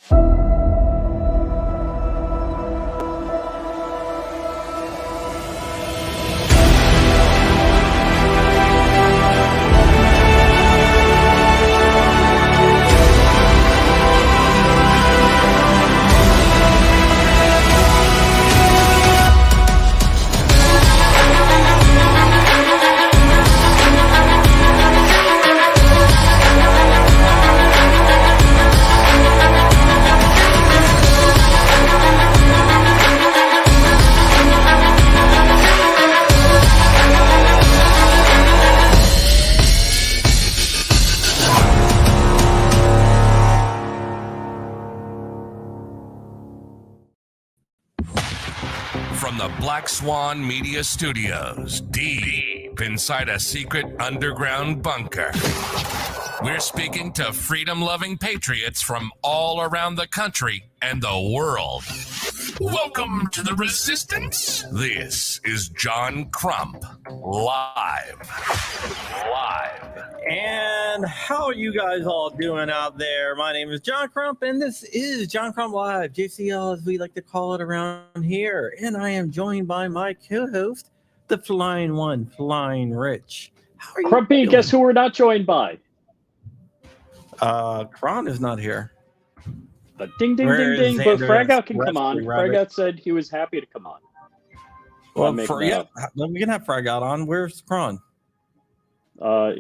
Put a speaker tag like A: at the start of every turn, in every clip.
A: From the Black Swan Media Studios, deep inside a secret underground bunker, we're speaking to freedom-loving patriots from all around the country and the world. Welcome to the Resistance. This is John Crump, live.
B: And how are you guys all doing out there? My name is John Crump, and this is John Crump Live, JCL as we like to call it around here. And I am joined by my co-host, the Flying One, Flying Rich. How are you
C: Crumpy,
B: doing?
C: guess who we're not joined by?
B: Krrawn is not here.
C: But ding, ding,
B: Where
C: ding,
B: is
C: ding. But
B: Xander
C: Fragout can
B: and
C: come on.
B: Raspberry Rabbit?
C: Fragout said he was happy to come on.
B: Well,
C: I'm making that
B: we can have Fragout on. Where's Krrawn?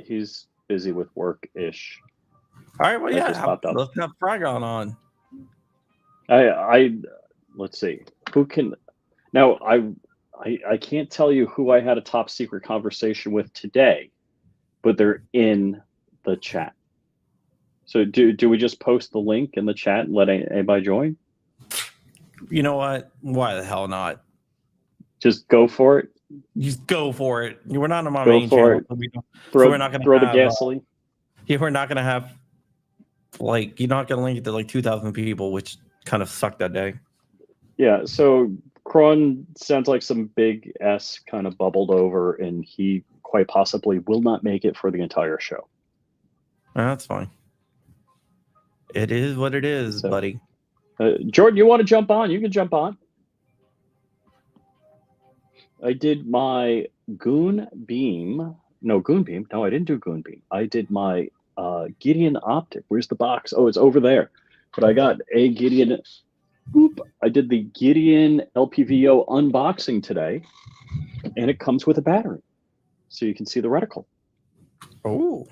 C: He's busy with work-ish.
B: All right, well,
C: That
B: yeah,
C: just popped up.
B: let's have Fragout on.
C: Let's see. Who can... Now, I can't tell you who I had a top secret conversation with today, but they're in the chat. So do we just post the link in the chat and let anybody join?
B: You know what? Why the hell not?
C: Just go for it.
B: Just go for it. We're not on my
C: Go
B: main
C: for
B: channel.
C: it.
B: So we're not going to
C: throw the
B: have,
C: gasoline.
B: yeah, we're not going to have, like, you're not going to link it to like 2,000 people, which kind of sucked that day.
C: Yeah, so Krrawn sounds like some big S kind of bubbled over, and he quite possibly will not make it for the entire show.
B: That's fine. It is what it is,
C: So,
B: buddy.
C: Jordan, you want to jump on? You can jump on. I did my Goon Beam. No, Goon Beam. No, I didn't do Goon Beam. I did my Gideon Optic. Where's the box? Oh, it's over there. But I got a Gideon. Boop. I did the Gideon LPVO unboxing today, and it comes with a battery, so you can see the reticle.
B: Oh,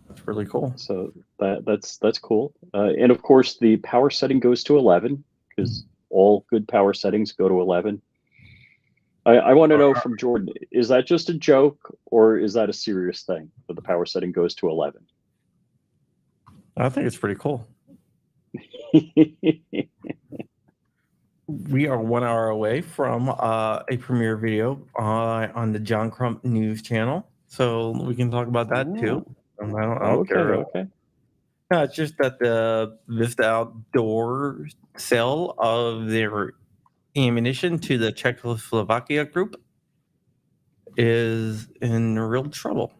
B: that's really cool.
C: So that's cool. And of course, the power setting goes to 11 because all good power settings go to 11. I want to know from Jordan, is that just a joke or is that a serious thing that the power setting goes to 11?
B: I think it's pretty cool. We are 1 hour away from a premiere video on the John Crump News channel, so we can talk about that too. I don't care.
C: Okay.
B: No, it's just that the Vista Outdoor sale of their ammunition to the Czechoslovakia group is in real trouble.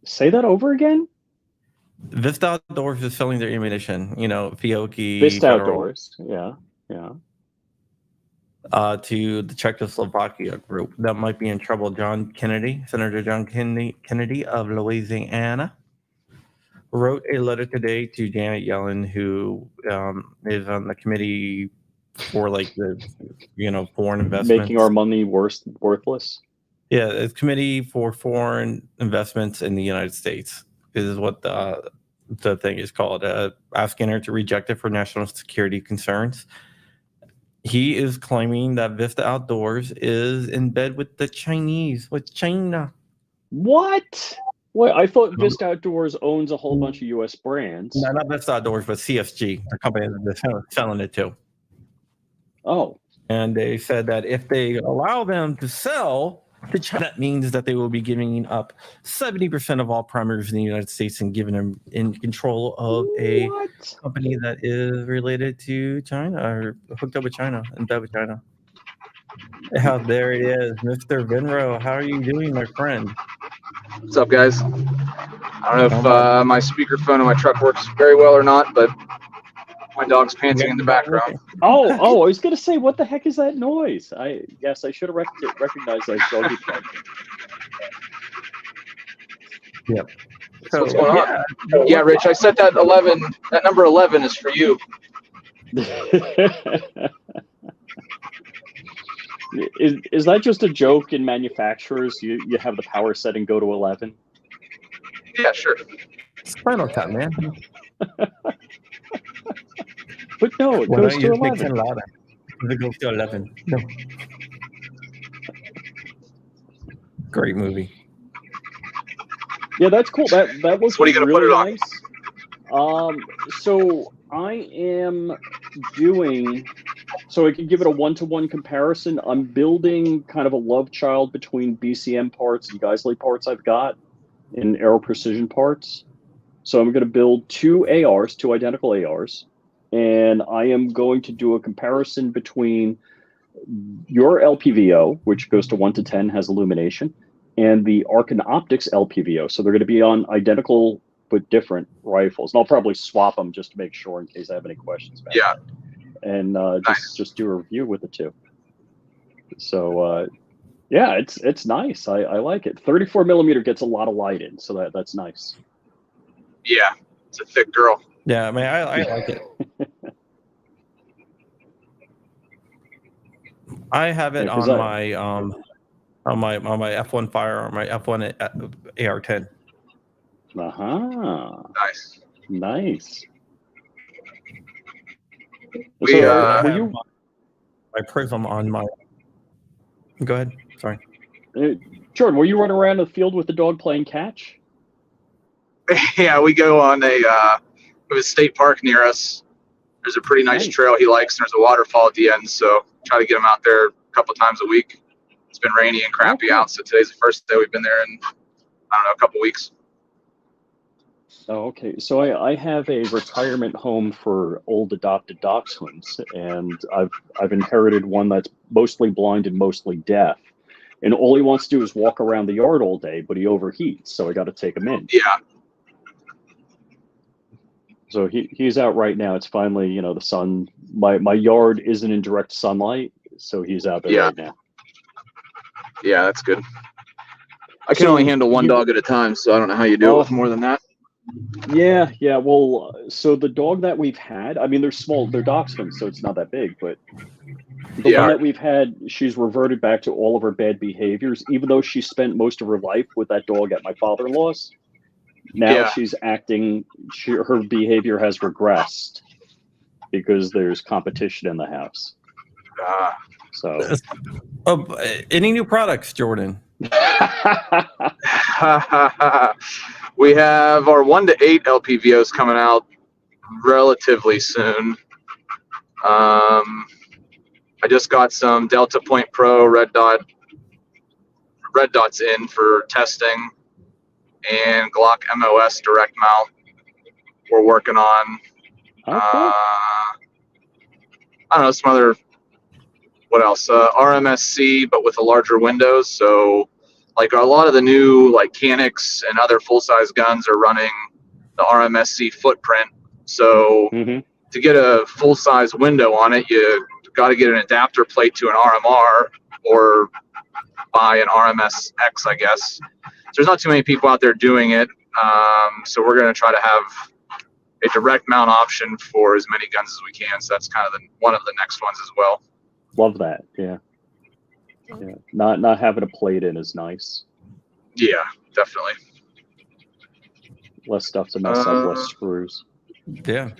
C: Say that over again?
B: Vista Outdoors is selling their ammunition, Fiocchi.
C: Vista Outdoors, yeah.
B: To the Czechoslovakia group. That might be in trouble. Senator John Kennedy of Louisiana, wrote a letter today to Janet Yellen, who is on the committee for foreign investments.
C: Making our money worthless?
B: Yeah, it's Committee for Foreign Investments in the United States is what the thing is called. Asking her to reject it for national security concerns. He is claiming that Vista Outdoors is in bed with the Chinese, with China.
C: What? Well, I thought Vista Outdoors owns a whole bunch of U.S. brands.
B: No, not Vista Outdoors, but CSG, the company that they're selling it to.
C: Oh.
B: And they said that if they allow them to sell to China, that means that they will be giving up 70% of all primaries in the United States and giving them in control of a company that is related to China or hooked up with China, in bed with China. There it is, Mr. Vinro. How are you doing, my friend?
D: What's up, guys? I don't know if my speakerphone in my truck works very well or not, but my dog's panting in the background.
C: Oh, I was gonna say, what the heck is that noise? I should have recognized that as doggy barking.
B: Yep.
D: So what's going on? Yeah, Rich, I said that 11. That number 11 is for you.
C: Is that just a joke in manufacturers? You have the power setting go to 11?
D: Yeah, sure.
E: Spinal Tap, man.
C: But no, it goes to 11.
B: 10 louder. It goes to 11.
E: No.
B: Great movie.
C: Yeah, that's cool. That was
D: What are you gonna
C: really
D: put it on?
C: nice. So I am doing. So I can give it a one-to-one comparison. I'm building kind of a love child between BCM parts and Geisley parts I've got in Aero Precision parts. So I'm going to build two identical ARs, and I am going to do a comparison between your LPVO, which goes to 1 to 10, has illumination, and the Arcan Optics LPVO. So they're going to be on identical but different rifles. And I'll probably swap them just to make sure in case I have any questions about
D: Yeah.
C: it. And just do a review with the two. So yeah, it's nice. I like it. 34 millimeter gets a lot of light in, so that's nice.
D: Yeah, it's a thick girl.
B: Yeah, I mean, I like it. I have it on my F1 Fire or my F1 AR-10.
C: Nice.
D: We
C: were you
B: my Prism on my? Go ahead. Sorry,
C: Jordan. Were you running around the field with the dog playing catch?
D: Yeah, we go on we have a state park near us. There's a pretty nice trail he likes, and there's a waterfall at the end. So try to get him out there a couple times a week. It's been rainy and crappy out, so today's the first day we've been there in I don't know a couple weeks.
C: Oh, okay. So I have a retirement home for old adopted dachshunds, and I've inherited one that's mostly blind and mostly deaf. And all he wants to do is walk around the yard all day, but he overheats, so I got to take him in.
D: Yeah.
C: So he's out right now. It's finally, the sun. My yard isn't in direct sunlight, so he's out there right now.
D: Yeah, that's good. I can only handle one dog at a time, so I don't know how you do it with more than that.
C: Yeah. Well, so the dog that we've had, I mean, they're small, they're dachshunds, so it's not that big, but the one that we've had, she's reverted back to all of her bad behaviors, even though she spent most of her life with that dog at my father-in-law's. Now she's acting, her behavior has regressed because there's competition in the house. So,
B: any new products, Jordan?
D: We have our 1 to 8 LPVOs coming out relatively soon. I just got some Delta Point Pro red dots in for testing, and Glock MOS direct mount we're working on.
C: Cool.
D: I don't know, some other, what else? RMSC, but with a larger windows. So like a lot of the new like Canics and other full-size guns are running the RMSC footprint. So to get a full-size window on it, you got to get an adapter plate to an RMR or buy an RMSX, I guess. There's not too many people out there doing it. So we're going to try to have a direct mount option for as many guns as we can. So that's kind of one of the next ones as well.
C: Love that. Yeah. Not having a plate in is nice.
D: Yeah, definitely.
C: Less stuff to mess up, less screws.
B: Yeah.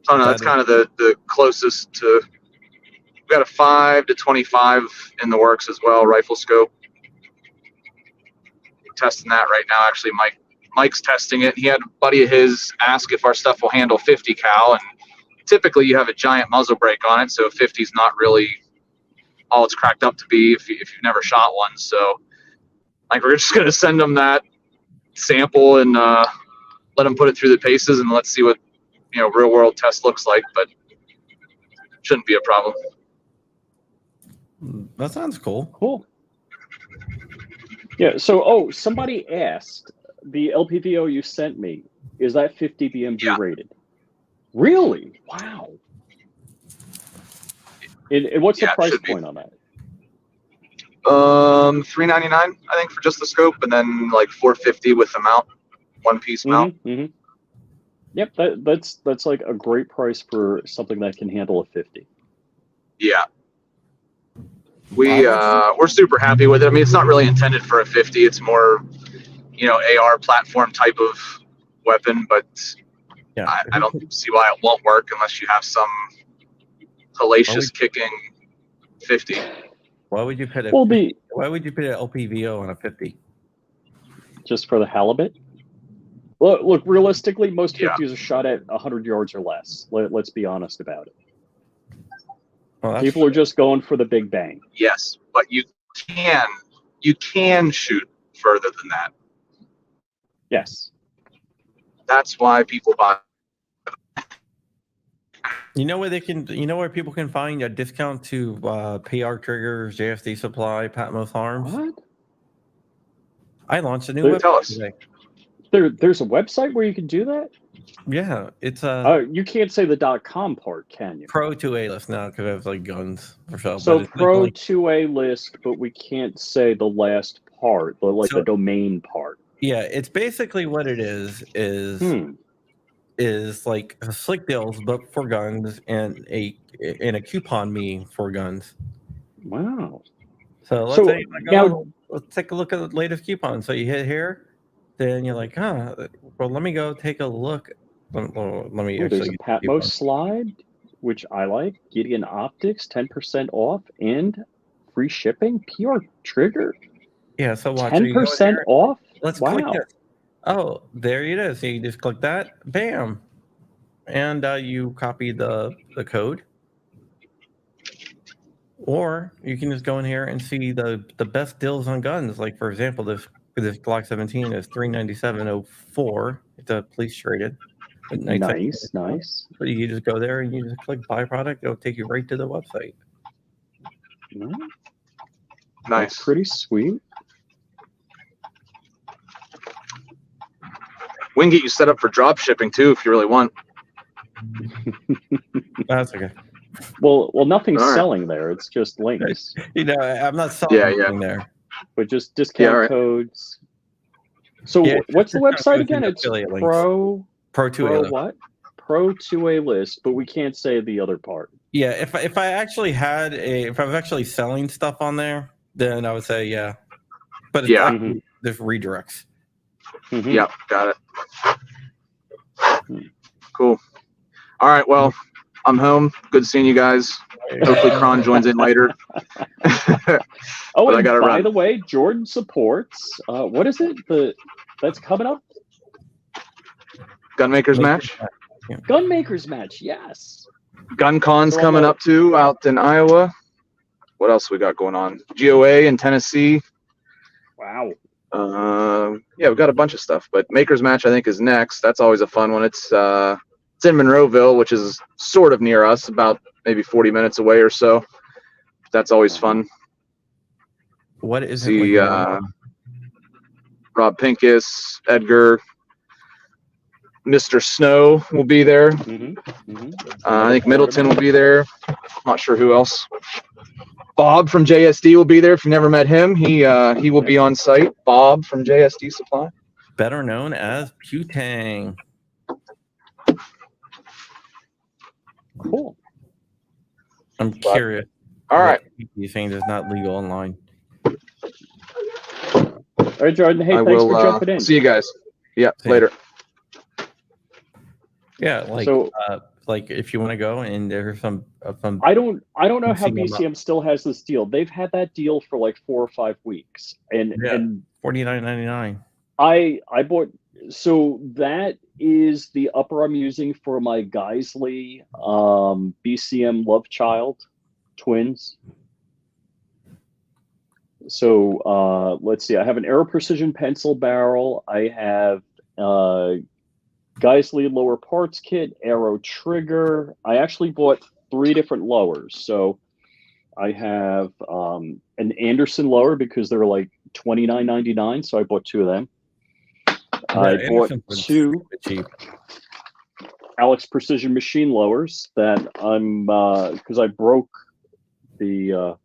D: So no, that's kind of the closest to. We've got a 5 to 25 in the works as well, rifle scope. Testing that right now. Actually, Mike's testing it. He had a buddy of his ask if our stuff will handle 50 cal, and typically you have a giant muzzle brake on it, so 50 is not really all it's cracked up to be if you've never shot one. So like we're just going to send them that sample and let them put it through the paces, and let's see what real world test looks like, but shouldn't be a problem.
B: That sounds cool.
C: Yeah. So, somebody asked, the LPVO you sent me, is that 50 BMG
D: Yeah.
C: rated? Really? Wow. And what's the
D: Yeah, it
C: price
D: should be.
C: point on that?
D: $399, I think, for just the scope, and then like $450 with the mount, one piece mount.
C: Yep, that's like a great price for something that can handle a 50.
D: Yeah. We're super happy with it. I mean, it's not really intended for a 50. It's more, AR platform type of weapon, but
B: Yeah.
D: I don't see why it won't work unless you have some hellacious kicking 50.
B: Why would you put a
C: Well,
B: Why would you put an LPVO on a 50?
C: Just for the halibut? Look, realistically, most 50s
D: Yeah.
C: are shot at 100 yards or less. Let's be honest about it.
B: Well,
C: People are just going for the big bang.
D: Yes, but you can shoot further than that.
C: Yes.
D: That's why people buy.
B: You know where people can find a discount to PR Triggers, JSD Supply, Patmos Arms?
C: What?
B: I launched a new
C: Tell
B: website
D: us.
B: today.
C: There's a website where you can do that?
B: Yeah, it's
C: you can't say the .com part, can you?
B: Pro 2A list now because it has like guns or so.
C: So
B: but it's
C: Pro
B: like
C: 2A list, but we can't say the last part, the domain part.
B: Yeah, it's basically what it is like slick deals, but for guns and a coupon me for guns.
C: Wow.
B: So let's take a look at the latest coupon. So you hit here, then you're like, well, let me go take a look. Let me
C: There's
B: actually
C: a Patmos slide, which I like. Gideon Optics, 10% off and free shipping. PR Trigger.
B: Yeah, so watch
C: 10% off.
B: Let's click this. Oh, there it is. So you just click that, bam, and you copy the code. Or you can just go in here and see the best deals on guns. Like for example, this Glock 17 is $397.04. It's a police traded.
C: Nice.
B: But you just go there and you just click buy product. It'll take you right to the website.
C: Nice.
D: That's
C: pretty sweet.
D: We can get you set up for drop shipping too if you really want.
B: That's okay.
C: Well, nothing's selling there. It's just links.
B: I'm not selling anything there.
C: But just discount codes. So what's the website again? It's Pro
B: 2A
C: what? Pro 2A list, but we can't say the other part.
B: Yeah, if I actually if I was actually selling stuff on there, then I would say yeah. But it's there's redirects.
D: Yep, got it. Cool. All right, well, I'm home. Good seeing you guys. Hopefully Krrawn joins in later.
C: And by the way, Jordan supports, what is it? That's coming up?
D: Gunmakers match?
B: Yeah.
C: Gunmakers match, yes.
D: Gun Con's coming up too out in Iowa. What else we got going on? GOA in Tennessee.
C: Wow.
D: Yeah, we've got a bunch of stuff, but Makers Match I think is next. That's always a fun one. It's in Monroeville, which is sort of near us, about maybe 40 minutes away or so. That's always fun.
B: What is
D: it? Rob Pincus, Edgar, Mr. Snow will be there. I think Middleton will be there. Not sure who else. Bob from JSD will be there. If you've never met him, he will be on site. Bob from JSD Supply.
B: Better known as Putang.
C: Cool.
B: I'm curious.
D: All right.
B: You're saying it's not legal online.
C: All right, Jordan. Hey, thanks for jumping in.
D: See you guys. Yeah, later.
B: Yeah, like if you want to go and there's some.
C: I don't know how BCM still has this deal. They've had that deal for like 4 or 5 weeks, and
B: $49.99.
C: I bought. So that is the upper I'm using for my Geisley BCM Love Child twins. So let's see. I have an Aero Precision pencil barrel. I have Geisley lower parts kit, Aero trigger. I actually bought 3 different lowers. So I have an Anderson lower because they're like $29.99, so I bought 2 of them. I
B: Yeah,
C: bought
B: Anderson's was
C: 2
B: stupid cheap.
C: Alex Precision machine lowers that I'm because I broke the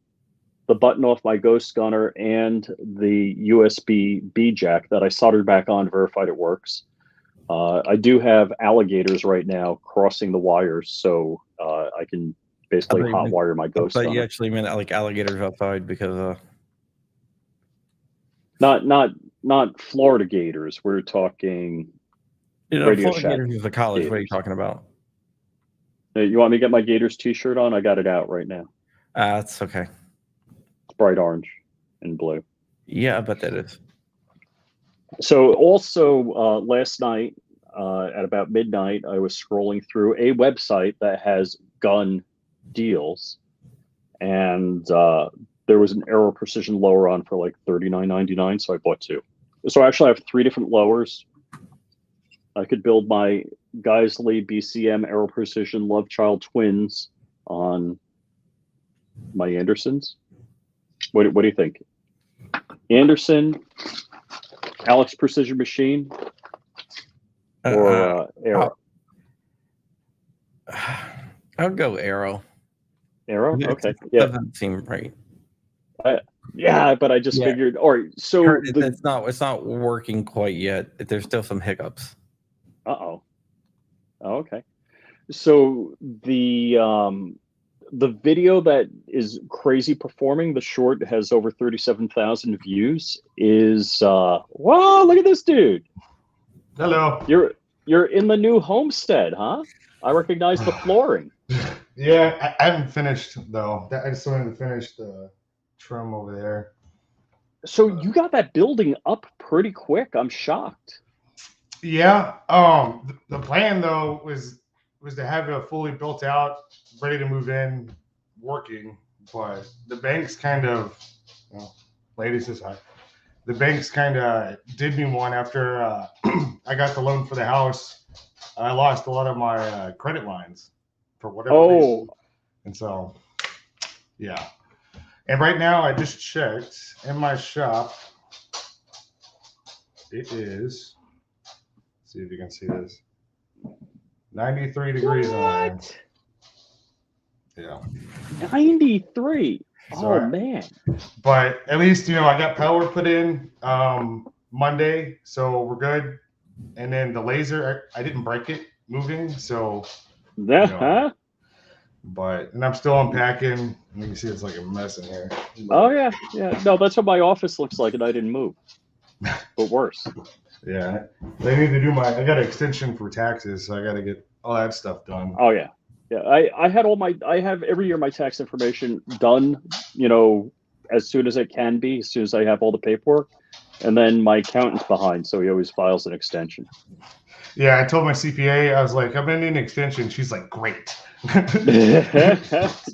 C: button off my Ghost Gunner and the USB B jack that I soldered back on, verified it works. I do have alligators right now crossing the wires, so I can basically hot wire my Ghost
B: But
C: Gunner.
B: you actually meant like alligators outside because
C: Not Florida gators. We're talking Radio
B: Florida
C: Shack
B: Gators is a college. What are you
C: gators.
B: talking about?
C: You want me to get my Gators t-shirt on? I got it out right now.
B: That's okay.
C: It's bright orange and blue.
B: Yeah, I bet that is.
C: So also last night at about midnight, I was scrolling through a website that has gun deals, and there was an Aero Precision lower on for like $39.99, so I bought 2. So actually, I have 3 different lowers. I could build my Geisley BCM Aero Precision Love Child twins on my Andersons. What do you think? Anderson, Alex Precision Machine, or Aero?
B: I'll go Arrow.
C: Arrow?
B: It
C: Okay. Yeah.
B: Doesn't seem right.
C: Yeah, but I just figured. All right. So
B: it's not working quite yet. There's still some hiccups.
C: Oh, okay. So the video that is crazy performing, the short has over 37,000 views. Is wow! Look at this dude.
F: Hello.
C: You're in the new homestead, huh? I recognize the flooring.
F: Yeah, I haven't finished though. I just wanted to finish the trim over there.
C: So you got that building up pretty quick. I'm shocked.
F: Yeah. The plan though was to have it fully built out, ready to move in, working. But the banks kind of, ladies aside, the banks kind of did me one after I got the loan for the house. I lost a lot of my credit lines for whatever reason. And so, yeah. And right now, I just checked in my shop. It is, see if you can see this, 93 degrees in there. Yeah.
C: 93.
F: So
C: man.
F: But at least, I got power put in Monday, so we're good. And then the laser, I didn't break it moving, so. But, and I'm still unpacking. You can see it's like a mess in here.
C: Oh, yeah. No, that's what my office looks like, and I didn't move. But worse.
F: Yeah. They need to do I got an extension for taxes, so I got to get all that stuff done.
C: Oh, yeah. Yeah, I have every year my tax information done, as soon as it can be, as soon as I have all the paperwork. And then my accountant's behind, so he always files an extension.
F: Yeah, I told my CPA, I was like, I'm going to need an extension. She's like, great.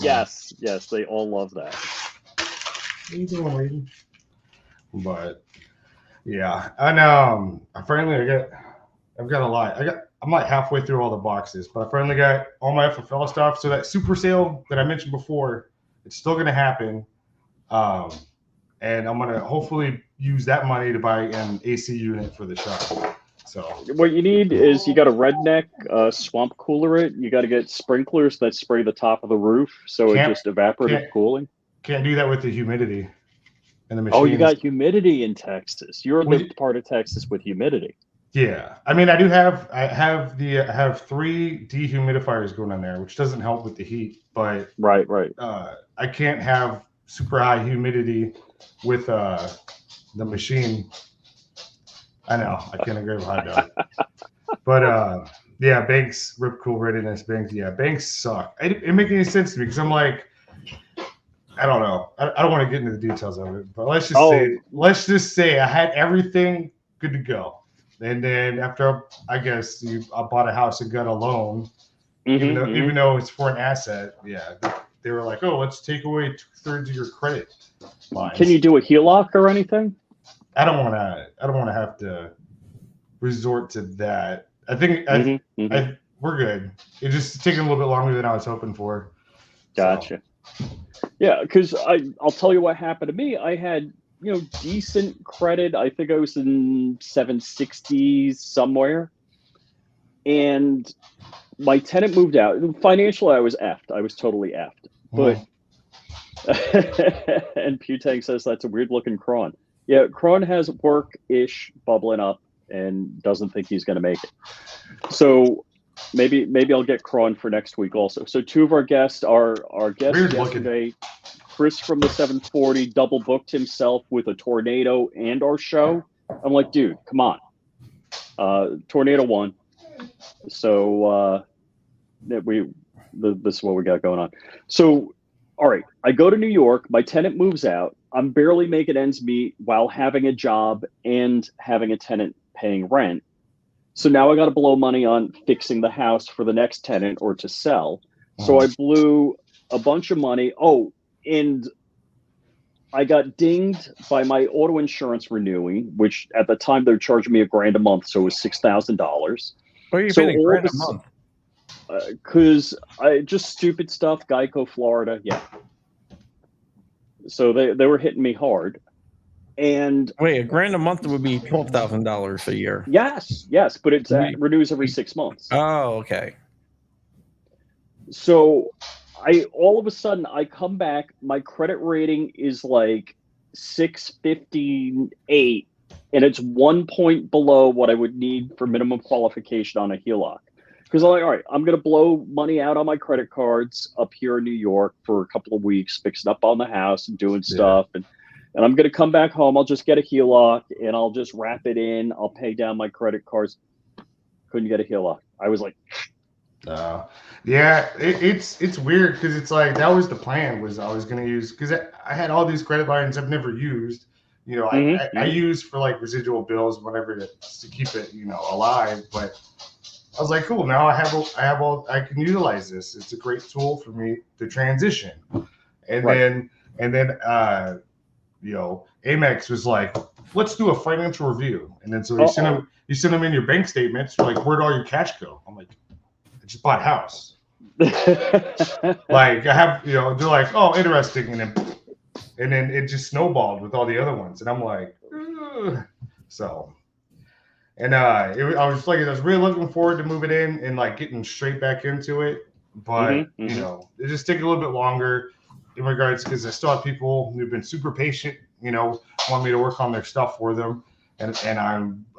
C: Yes, they all love that.
F: What are you doing, lady? But yeah, and I've got a lot. I'm like halfway through all the boxes, but I finally got all my FFL stuff. So that super sale that I mentioned before, it's still going to happen. And I'm going to hopefully use that money to buy an AC unit for the shop. So
C: what you need is you got to redneck swamp cooler it. You got to get sprinklers that spray the top of the roof, so it just evaporative cooling.
F: Can't do that with the humidity and the machine.
C: Oh, you got humidity in Texas. You're in the part of Texas with humidity.
F: Yeah, I mean, I have 3 dehumidifiers going on there, which doesn't help with the heat. But
C: right.
F: I can't have super high humidity with the machine. I know I can't agree with hot dog. But yeah, banks, rip cool readiness, banks. Yeah, banks suck. It didn't make any sense to me because I'm like, I don't know. I don't want to get into the details of it, but let's just say I had everything good to go. And then after I bought a house and got a loan, even though it's for an asset, they were like, oh, let's take away 2/3 of your credit lines.
C: Can you do a HELOC or anything?
F: I don't want to have to resort to that. I think we're good. It's just taking a little bit longer than I was hoping for.
C: Gotcha. So. Yeah, because I'll tell you what happened to me. I had decent credit. I think I was in 760s somewhere. And my tenant moved out. Financially, I was effed. I was totally effed. But and Putang says that's a weird looking Krrawn. Yeah, Krrawn has work-ish bubbling up and doesn't think he's going to make it. So maybe I'll get Krrawn for next week also. So two of our guests, our guest
F: Weird
C: yesterday, Chris from the 740, double booked himself with a tornado and our show. I'm like, dude, come on. Tornado won. So this is what we got going on. So, all right, I go to New York. My tenant moves out. I'm barely making ends meet while having a job and having a tenant paying rent. So now I got to blow money on fixing the house for the next tenant or to sell. So I blew a bunch of money. Oh, and I got dinged by my auto insurance renewing, which at the time they're charging me $1,000 a month, so it was $6,000.
B: Why are you paying $1,000 a month?
C: Because I just stupid stuff. Geico, Florida, yeah. So they were hitting me hard. And
B: wait, $1,000 a month would be $12,000 a year.
C: Yes, but it renews every 6 months.
B: Oh, okay.
C: So all of a sudden I come back. My credit rating is like 658, and it's 1 point below what I would need for minimum qualification on a HELOC. Because I'm like, all right, I'm going to blow money out on my credit cards up here in New York for a couple of weeks, fixing up on the house and doing stuff. And I'm going to come back home. I'll just get a HELOC and I'll just wrap it in. I'll pay down my credit cards. Couldn't get a HELOC. I was like,
F: yeah, it's weird because it's like that was the plan. Was I was going to use because I had all these credit lines I've never used. I use for like residual bills, whatever, to keep it alive. But I was like, cool. Now I have all. I can utilize this. It's a great tool for me to transition. And then Amex was like, let's do a financial review. And then so you send them in your bank statements. You're like, where'd all your cash go? I'm like, I just bought a house. Like I have, they're like, oh, interesting. And then it just snowballed with all the other ones. And I'm like, ugh. So. And I was really looking forward to moving in and like getting straight back into it, but it just take a little bit longer in regards because I still have people who've been super patient, want me to work on their stuff for them, and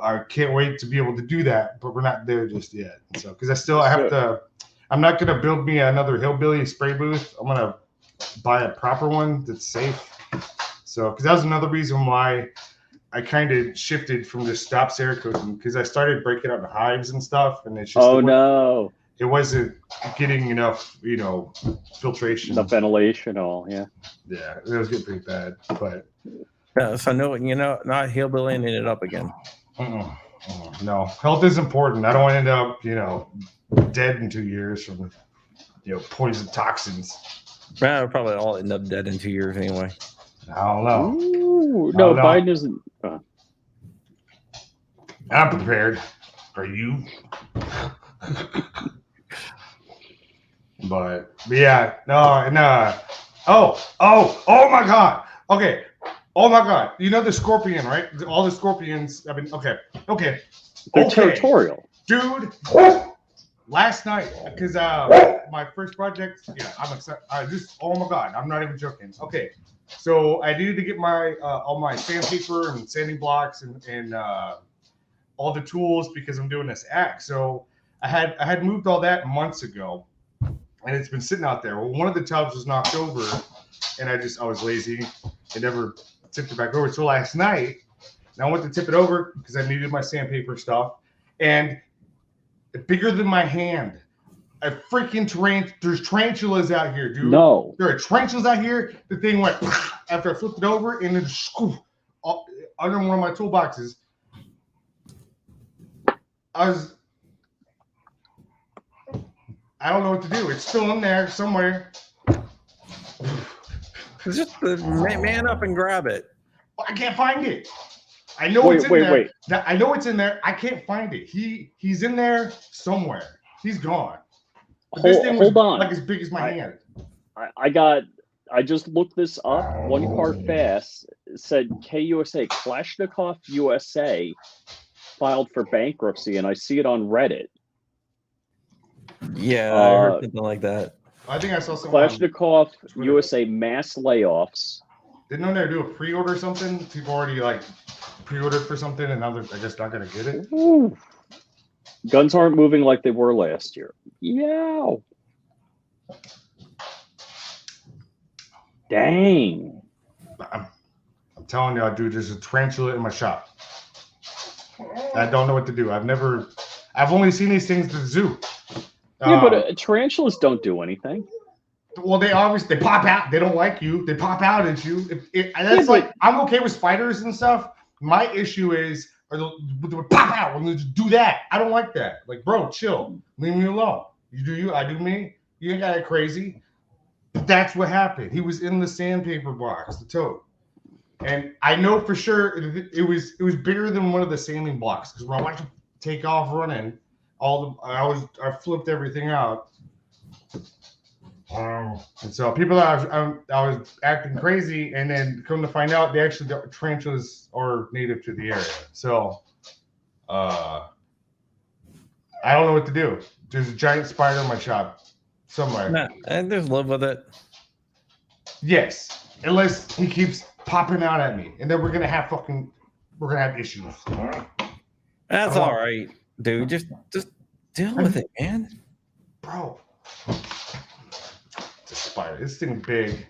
F: I can't wait to be able to do that, but we're not there just yet. So because I'm not gonna build me another hillbilly spray booth. I'm gonna buy a proper one that's safe. So because that was another reason why I kind of shifted from just stop Cerakoting because I started breaking out the hives and stuff, and it's just it wasn't getting enough, filtration,
C: enough ventilation, yeah,
F: it was getting pretty bad. But
B: so no, not hillbillying it up again.
F: No, health is important. I don't want to end up, dead in 2 years from, poison toxins.
B: Well, we'll probably all end up dead in 2 years anyway.
F: I don't know.
C: Ooh, no, Biden isn't.
F: I'm prepared. Are you? But yeah, no. Oh my God. Okay. Oh my God. The scorpion, right? All the scorpions. Okay.
C: They're territorial,
F: dude. Last night, because my first project, I'm excited. Oh my God, I'm not even joking. Okay. So I needed to get my all my sandpaper and sanding blocks and all the tools because I'm doing this act. So I had moved all that months ago, and it's been sitting out there. Well, one of the tubs was knocked over, and I was lazy and never tipped it back over. So last night, I went to tip it over because I needed my sandpaper stuff, and bigger than my hand. A freaking there's tarantulas out here, dude.
C: No.
F: There are tarantulas out here. The thing went after I flipped it over and then under one of my toolboxes. I don't know what to do. It's still in there somewhere.
B: Just man up and grab it.
F: I can't find it. I know it's in there. Wait. I know it's in there. I can't find it. He's in there somewhere. He's gone. This thing was
C: hold on.
F: Like as big as my hand.
C: I got I just looked this up. One car fast said KUSA, Kalashnikov USA, filed for bankruptcy, and I see it on Reddit.
B: Yeah, I heard something like that.
F: I think I saw someone.
C: Kalashnikov USA mass layoffs.
F: Didn't they do a pre-order or something? People already like pre-ordered for something, and now they're, I guess, not gonna get it.
C: Ooh. Guns aren't moving like they were last year. Yeah. Dang.
F: I'm telling you, dude, there's a tarantula in my shop. I don't know what to do. I've only seen these things at the zoo.
C: Yeah, but tarantulas don't do anything.
F: Well, they pop out. They don't like you. They pop out at you. I'm okay with spiders and stuff. My issue is, they pop out when they do that. I don't like that. Like, bro, chill. Leave me alone. You do you. I do me. You ain't got it crazy. But that's what happened. He was in the sandpaper box, the toad. And I know for sure it was bigger than one of the sailing blocks, because when I watched him take off running, I flipped everything out. And so people thought I was acting crazy, and then come to find out, the tarantulas are native to the area. So I don't know what to do. There's a giant spider in my shop somewhere.
B: Nah, and just live with it.
F: Yes, unless he keeps popping out at me, and then we're gonna have issues.
B: That's all right, dude. Just deal with it, man.
F: Bro, it's a spider. This thing's big.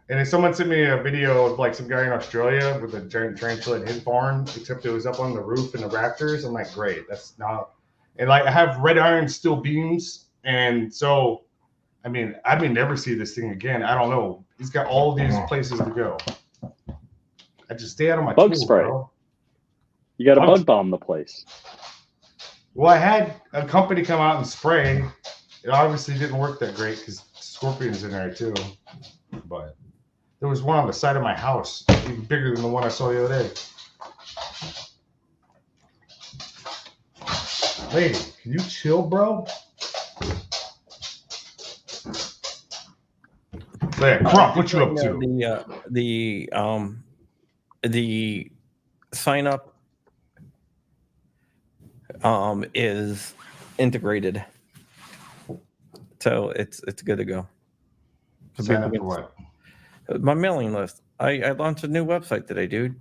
F: And then someone sent me a video of like some guy in Australia with a giant tarantula in his barn, except it was up on the roof in the rafters. I'm like, great, that's not. And like, I have red iron steel beams, and so, I mean, I may never see this thing again. I don't know. He's got all these places to go. I just stay out of my
C: bug
F: tools,
C: spray.
F: bro.
C: You got to bug bomb the place.
F: Well, I had a company come out and spray. It obviously didn't work that great because scorpions in there too. But there was one on the side of my house, even bigger than the one I saw the other day. Lady, can you chill, bro? There, Krrawn, what you up to?
B: The sign up is integrated, so it's good to go.
F: Sign up for what?
B: My mailing list. I launched a new website today, dude.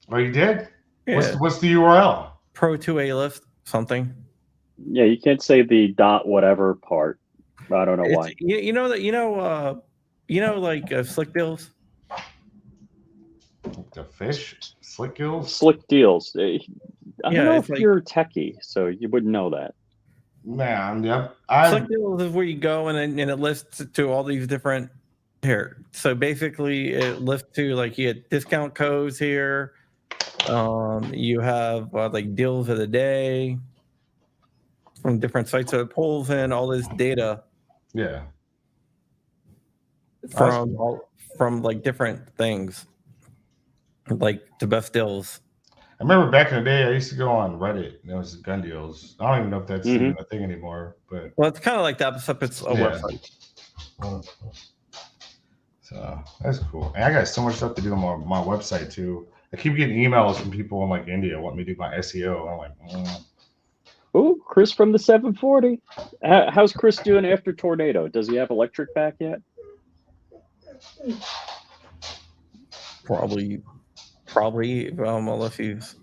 F: Oh, you did?
B: Yeah.
F: What's the URL?
B: Pro2A list something.
C: Yeah, you can't say the dot whatever part. I don't know why. Like
B: slick deals.
F: The fish, slick gills,
C: slick deals. I don't know if
B: like,
C: you're techie, so you wouldn't know that.
F: Man, yep.
B: Slick deals is where you go and it lists to all these different here. So basically, it lists to like you get discount codes here. You have like deals of the day from different sites that it pulls in all this data.
F: Yeah.
B: From like different things, like the best deals.
F: I remember back in the day, I used to go on Reddit. And there was gun deals. I don't even know if that's even a thing anymore. But
B: it's kind of like that, except it's a website.
F: So that's cool. And I got so much stuff to do on my website too. I keep getting emails from people in like India want me to do my SEO. I'm like,
C: Oh, Chris from the 740. How's Chris doing after tornado? Does he have electric back yet?
B: Probably unless he's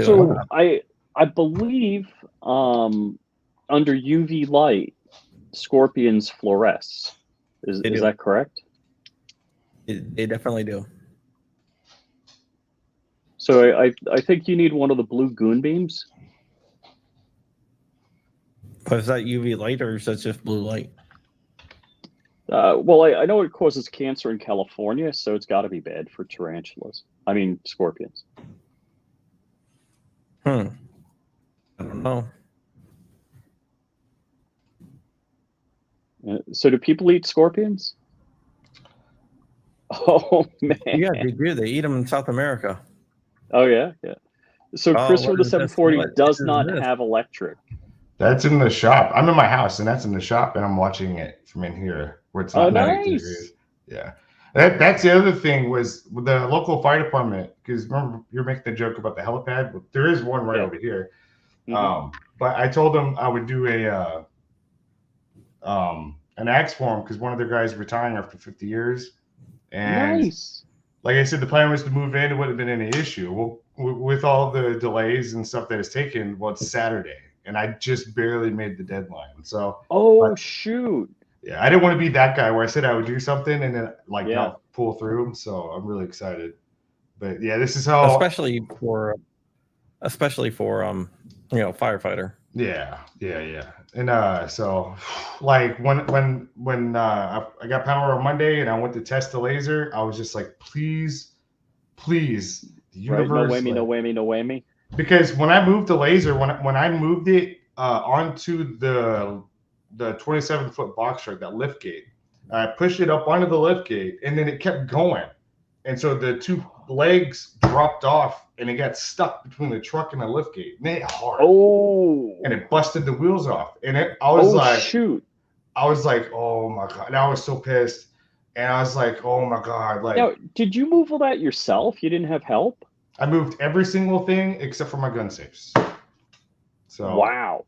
C: so I believe under UV light scorpions fluoresce. Is that correct?
B: They definitely do.
C: So I think you need one of the blue goon beams.
B: Is that UV light or is that just blue light?
C: Well, I know it causes cancer in California, so it's got to be bad for tarantulas. I mean, scorpions.
B: I don't know.
C: So do people eat scorpions? Oh, man.
B: Yeah, they do. They eat them in South America.
C: Oh, yeah, yeah. So Chris from the 740 does not have electric.
F: That's in the shop. I'm in my house, and that's in the shop, and I'm watching it from in here where it's not 90
C: nice.
F: degrees. Yeah. That's the other thing was with the local fire department, because remember you're making the joke about the helipad, but there is one right over here. But I told them I would do an axe for them because one of their guys is retiring after 50 years. And
C: Nice.
F: like I said, the plan was to move in. It wouldn't have been any issue. Well, with all the delays and stuff that it's taken, well, it's Saturday, and I just barely made the deadline. So,
C: Shoot.
F: yeah, I didn't want to be that guy where I said I would do something and then not pull through. So I'm really excited. But yeah, this is how,
B: especially for firefighter.
F: Yeah. And so like when I got power on Monday and I went to test the laser, I was just like, please, the universe.
C: Right, no whammy.
F: Because when I moved the laser, when I moved it onto the 27-foot box truck, that lift gate, I pushed it up onto the lift gate, and then it kept going, and so the two legs dropped off, and it got stuck between the truck and the lift gate, and it hit hard. And it busted the wheels off, and I was like, oh my god, and I was so pissed, and I was like, oh my god, like.
C: Now, did you move all that yourself? You didn't have help?
F: I moved every single thing except for my gun safes. So
C: wow.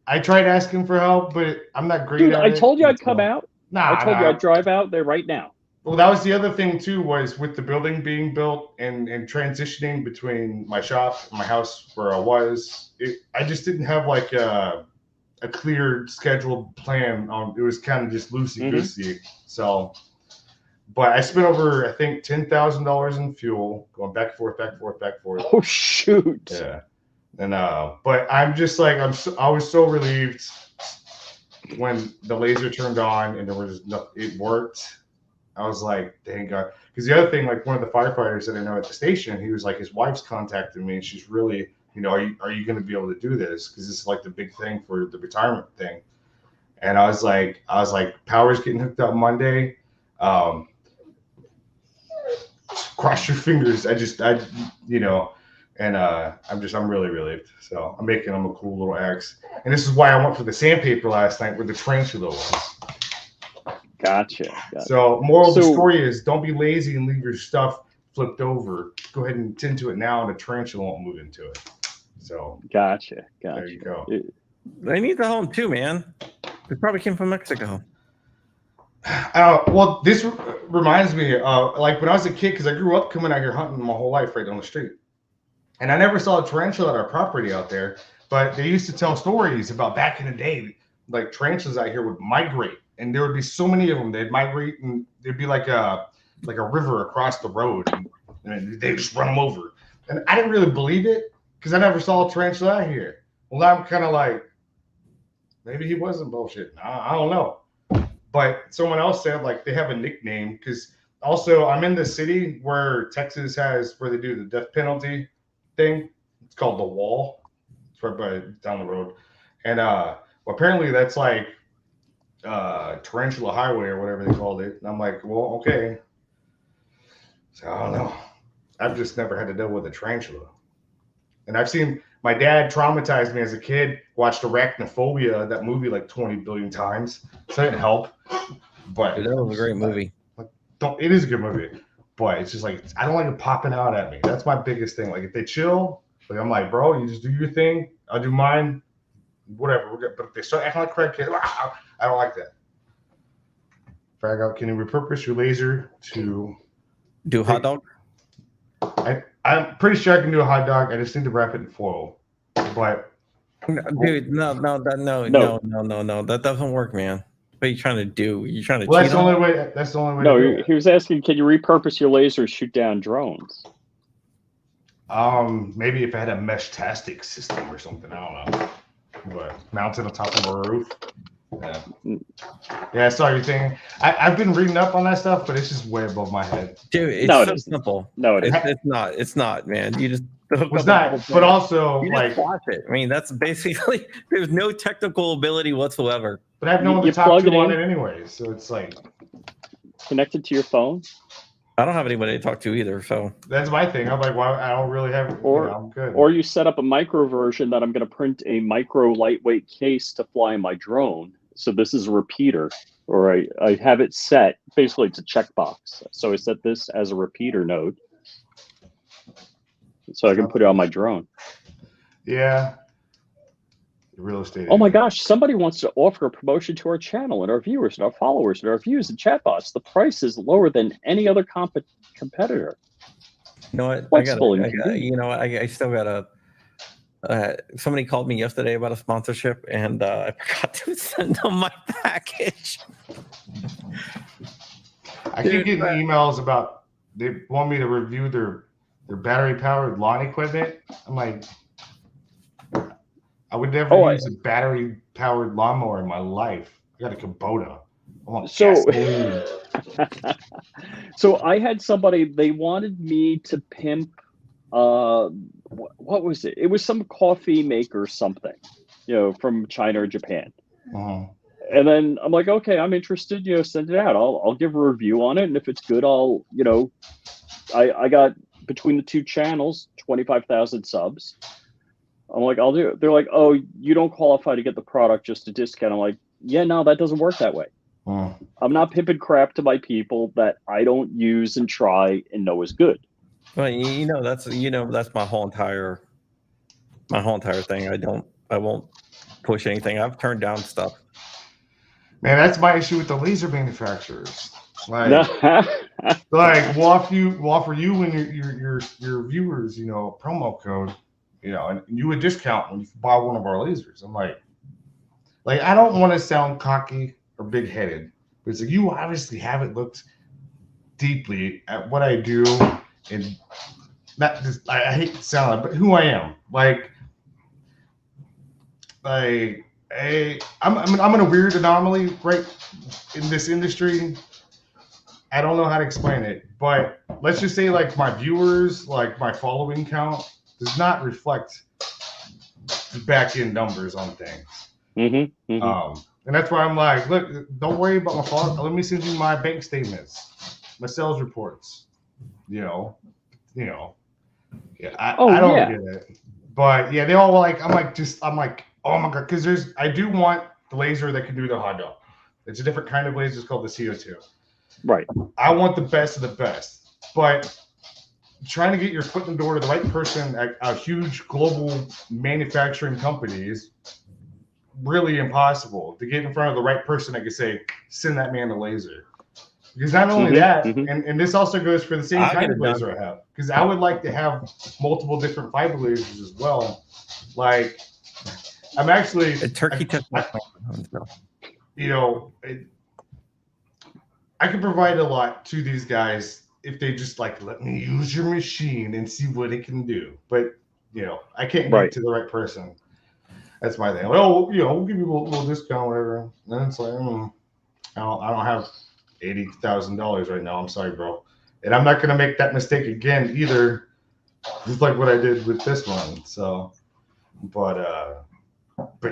F: I tried asking for help, but I'm not great at it.
C: I told you I'd come out.
F: Nah,
C: I told you I'd drive out there right now.
F: Well, that was the other thing too, was with the building being built and transitioning between my shop and my house where I was, I just didn't have like a clear scheduled plan on. It was kind of just loosey goosey. So, but I spent over, I think, $10,000 in fuel going back and forth.
C: Oh shoot!
F: Yeah, and but I'm just like I was so relieved when the laser turned on and it worked. I was like, thank God. Because the other thing, like one of the firefighters that I know at the station, he was like, his wife's contacted me and she's really, are you going to be able to do this? Because this is like the big thing for the retirement thing. And I was like, power's getting hooked up Monday. Cross your fingers. And I'm really relieved. So I'm making them a cool little axe. And this is why I went for the sandpaper last night where the tarantula was.
C: Gotcha.
F: So moral of the story is don't be lazy and leave your stuff flipped over. Go ahead and tend to it now and the tarantula won't move into it. So
C: gotcha.
F: There you go.
B: They need the home too, man. They probably came from Mexico.
F: Well, this reminds me, like when I was a kid, because I grew up coming out here hunting my whole life right down the street. And I never saw a tarantula at our property out there, but they used to tell stories about back in the day, like tarantulas out here would migrate. And there would be so many of them. They'd migrate, and there'd be like a river across the road, and they just run them over. And I didn't really believe it because I never saw a tarantula out here. Well, now I'm kind of like, maybe he wasn't bullshitting. I don't know. But someone else said like they have a nickname because also I'm in the city where Texas has where they do the death penalty thing. It's called the Wall. It's right down the road, and apparently that's like. Tarantula Highway or whatever they called it. And I'm like, well, okay. So I don't know. I've just never had to deal with a tarantula. And I've seen my dad traumatized me as a kid, watched Arachnophobia, that movie like 20 billion times. So it didn't help. But
B: Dude, that was a great movie.
F: It is a good movie. But it's just like I don't like it popping out at me. That's my biggest thing. Like if they chill, like I'm like, bro, you just do your thing. I'll do mine. Whatever. But if they start acting like crackheads, I don't like that. Frag out. Can you repurpose your laser to
B: do a hot dog?
F: I'm pretty sure I can do a hot dog. I just need to wrap it in foil. But
B: dude, no. That doesn't work, man. What are you trying to do? You're trying to.
F: Well, that's the only way. That's the only way.
C: No, he was asking, can you repurpose your laser to shoot down drones?
F: Maybe if I had a mesh-tastic system or something. I don't know. But mounted on top of a roof. Yeah, I saw your thing. I've been reading up on that stuff, but it's just way above my head.
B: Dude, it's simple.
C: No,
B: it's not, man. You just
F: it's not, but also
B: you
F: like
B: just watch it. I mean, that's basically there's no technical ability whatsoever.
F: But I've known the top two on it anyway, so it's like
C: connected to your phone.
B: I don't have anybody to talk to either. So
F: That's my thing. I'm like, well, I don't really have. I'm good.
C: Or you set up a micro version that I'm going to print a micro lightweight case to fly in my drone. So this is a repeater, or I have it set. Basically, it's a checkbox. So I set this as a repeater node, so I can put it on my drone.
F: Yeah. Real estate.
C: Oh my gosh, somebody wants to offer a promotion to our channel and our viewers and our followers and our views and chatbots. The price is lower than any other competitor.
B: you know what?
C: Flexible and convenient.
B: You know, I still got to. Somebody called me yesterday about a sponsorship, and I forgot to send them my package.
F: I keep getting emails about they want me to review their battery powered lawn equipment. I'm like, I would never use a battery powered lawnmower in my life. I got a Kubota. I want gasoline.
C: So I had somebody, they wanted me to pimp what was it? It was some coffee maker something, from China or Japan.
F: Uh-huh.
C: And then I'm like, okay, I'm interested, send it out. I'll give a review on it. And if it's good, I'll, I got between the two channels, 25,000 subs. I'm like, I'll do it. They're like, oh, you don't qualify to get the product, just a discount. I'm like, yeah, no, that doesn't work that way. I'm not pimping crap to my people that I don't use and try and know is good.
B: Well, that's my whole entire thing. I won't push anything. I've turned down stuff.
F: Man, that's my issue with the laser manufacturers. Like we'll offer you and your viewers, promo code, and you a discount when you buy one of our lasers. I'm like I don't want to sound cocky or big-headed, but it's like you obviously haven't looked deeply at what I do, and not just I hate to sound like, but who I am. I'm in a weird anomaly right in this industry. I don't know how to explain it, but let's just say my viewers, my following count does not reflect the back end numbers on things.
C: Mm-hmm, mm-hmm.
F: And that's why I'm like, look, don't worry about my follow. Let me send you my bank statements, my sales reports. Yeah, I don't get it, but yeah, they all I'm like, oh my god, because I do want the laser that can do the hot dog. It's a different kind of laser. It's called the CO2.
C: Right.
F: I want the best of the best, but trying to get your foot in the door to the right person at a huge global manufacturing company is really impossible. To get in front of the right person that can say, send that man a laser. Because not only that, and this also goes for the same kind of laser I have, because I would like to have multiple different fiber lasers as well. I'm actually
B: a turkey test.
F: I can provide a lot to these guys if they just let me use your machine and see what it can do. But I can't get to the right person. That's my thing. Well, we'll give you a little discount, whatever. And then it's like, I don't have $80,000 right now. I'm sorry, bro. And I'm not gonna make that mistake again either. Just like what I did with this one. So, but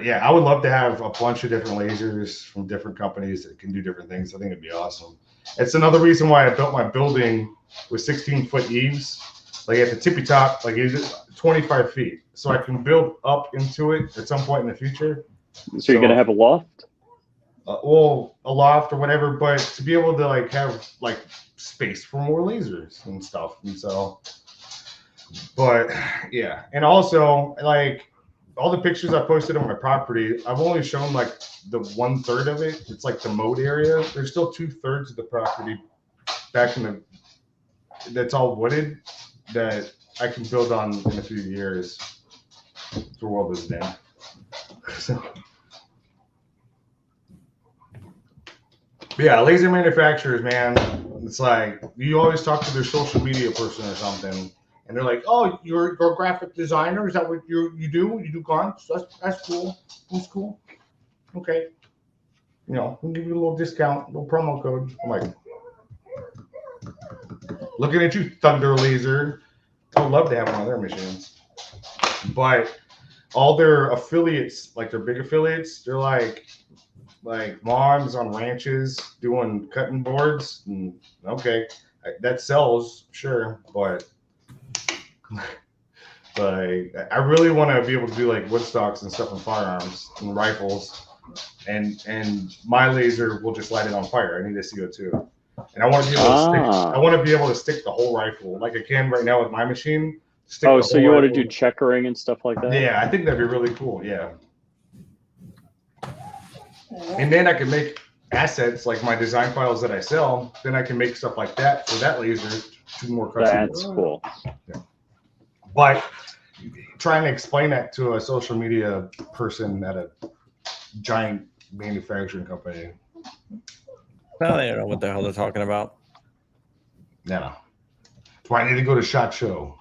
F: yeah, I would love to have a bunch of different lasers from different companies that can do different things. I think it'd be awesome. It's another reason why I built my building with 16-foot eaves. At the tippy top, it's 25 feet. So I can build up into it at some point in the future.
C: So you're going to have a loft?
F: Well, a loft or whatever, but to be able to have space for more lasers and stuff. And so, but yeah. And also all the pictures I posted on my property, I've only shown the 1/3 of it. It's the moat area. There's still 2/3 of the property back in that's all wooded that I can build on in a few years. The world is dead. So, yeah, laser manufacturers, man. It's you always talk to their social media person or something. And they're like, oh, you're a graphic designer? Is that what you do? You do grants? That's cool. That's cool. Okay. We'll give you a little discount, little promo code. I'm like, looking at you, Thunder Laser. I would love to have one of their machines. But all their affiliates, their big affiliates, they're like moms on ranches doing cutting boards. And okay. that sells, sure, but like I really want to be able to do like wood stocks and stuff and firearms and rifles, and my laser will just light it on fire. I need a CO2, and I want to be able to stick. I want to be able to stick the whole rifle like I can right now with my machine.
C: Oh, so you want to do checkering and stuff like that?
F: Yeah, I think that'd be really cool. Yeah, and then I can make assets like my design files that I sell. Then I can make stuff like that for that laser to more customers.
C: That's cool.
F: Yeah. But trying to explain that to a social media person at a giant manufacturing company.
B: Well, they don't know what the hell they're talking about.
F: No. That's why I need to go to SHOT Show.